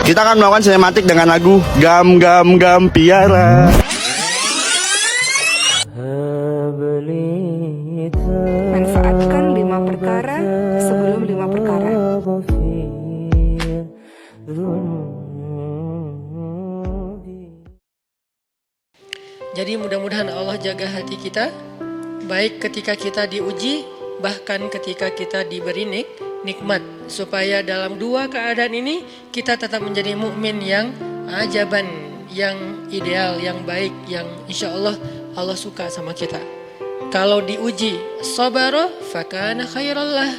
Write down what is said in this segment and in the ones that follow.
Kita akan melakukan sinematik dengan lagu Gam Gam Gam Piara. Manfaatkan 5 perkara sebelum 5 perkara. Jadi mudah-mudahan Allah jaga hati kita, baik ketika kita diuji, bahkan ketika kita diberi nikmat, supaya dalam dua keadaan ini kita tetap menjadi mukmin yang ajaban, yang ideal, yang baik, yang insya Allah Allah suka sama kita. Kalau diuji sabara fakana khairallah,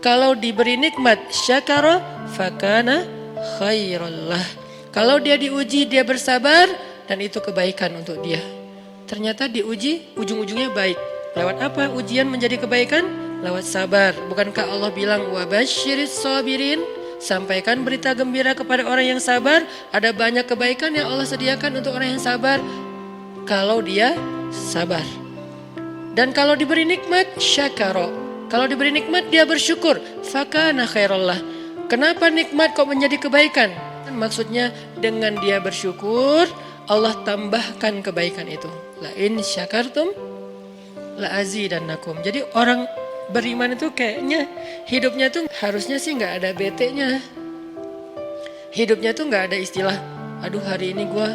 kalau diberi nikmat syakara fakana khairallah. Kalau dia diuji dia bersabar dan itu kebaikan untuk dia. Ternyata diuji ujung-ujungnya baik. Lewat apa ujian menjadi kebaikan? Lewat sabar. Bukankah Allah bilang wabasyiris sabirin? Sampaikan berita gembira kepada orang yang sabar. Ada banyak kebaikan yang Allah sediakan untuk orang yang sabar kalau dia sabar. Dan kalau diberi nikmat syakara. Kalau diberi nikmat dia bersyukur. Fakana khairallah. Kenapa nikmat kok menjadi kebaikan? Maksudnya dengan dia bersyukur Allah tambahkan kebaikan itu. La in syakartum la azidannakum. Jadi orang beriman itu kayaknya hidupnya tuh harusnya sih nggak ada bete-nya. Hidupnya tuh nggak ada istilah, aduh hari ini gue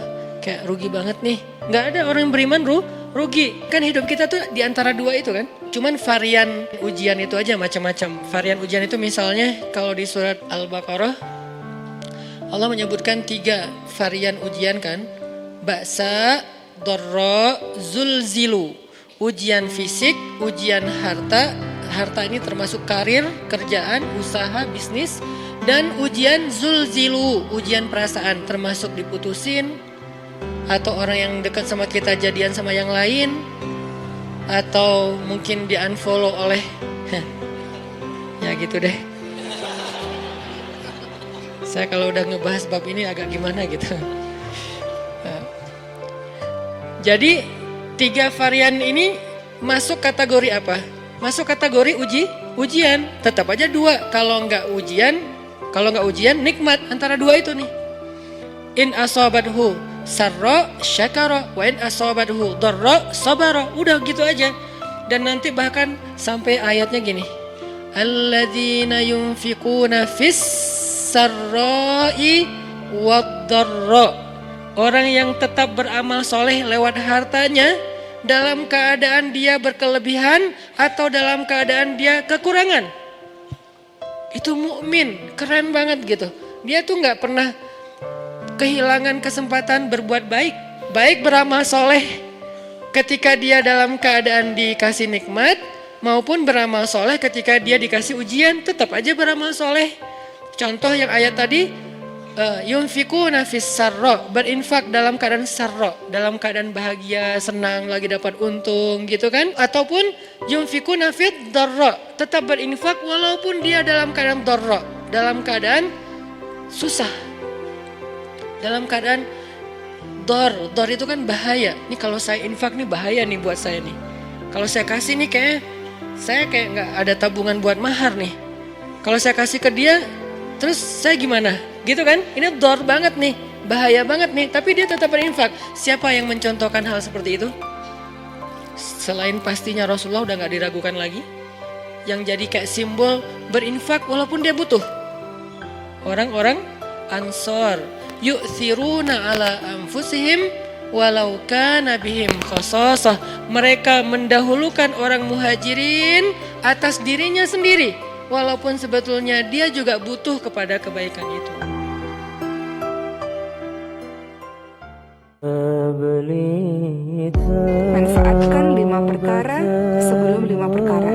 kayak rugi banget nih. Nggak ada orang beriman rugi. Kan hidup kita tuh di antara dua itu kan. Cuman varian ujian itu aja macam-macam. Varian ujian itu misalnya kalau di surat Al-Baqarah Allah menyebutkan 3 varian ujian kan. Ba'sa, dharra, zulzilu. Ujian fisik, ujian harta. Harta ini termasuk karir, kerjaan, usaha, bisnis. Dan ujian zulzilu, ujian perasaan termasuk diputusin. Atau orang yang dekat sama kita jadian sama yang lain. Atau mungkin di unfollow oleh ya gitu deh. Saya kalau udah ngebahas bab ini agak gimana gitu. Jadi 3 varian ini masuk kategori apa? Masuk kategori ujian. Tetap aja 2. Kalau nggak ujian nikmat antara 2 itu nih. In asabathu sarra syakara wa in asabathu dharra sabara. Udah gitu aja. Dan nanti bahkan sampai ayatnya gini. Alladzina yunfiquna fis sarra'i wad dharra. Orang yang tetap beramal soleh lewat hartanya dalam keadaan dia berkelebihan atau dalam keadaan dia kekurangan. Itu mukmin, keren banget gitu. Dia tuh nggak pernah kehilangan kesempatan berbuat baik. Baik beramal soleh ketika dia dalam keadaan dikasih nikmat maupun beramal soleh ketika dia dikasih ujian tetap aja beramal soleh. Contoh yang ayat tadi. Yunfikuna fis sarra, berinfak dalam keadaan sarra, dalam keadaan bahagia, senang, lagi dapat untung gitu kan. Ataupun yunfikuna fit dharra, tetap berinfak walaupun dia dalam keadaan dharra, dalam keadaan susah. Dalam keadaan dor itu kan bahaya. Nih kalau saya infak nih bahaya nih buat saya nih. Kalau saya kasih nih saya kayak nggak ada tabungan buat mahar nih. Kalau saya kasih ke dia, terus saya gimana? Gitu kan? Ini dor banget nih, bahaya banget nih. Tapi dia tetap berinfak. Siapa yang mencontohkan hal seperti itu? Selain pastinya Rasulullah udah gak diragukan lagi. Yang jadi kayak simbol berinfak walaupun dia butuh. Orang-orang Ansor. Yu'thiruna ala anfusihim walau kana bihim khasasah. Mereka mendahulukan orang muhajirin atas dirinya sendiri. Walaupun sebetulnya dia juga butuh kepada kebaikan itu. Manfaatkan 5 perkara sebelum 5 perkara.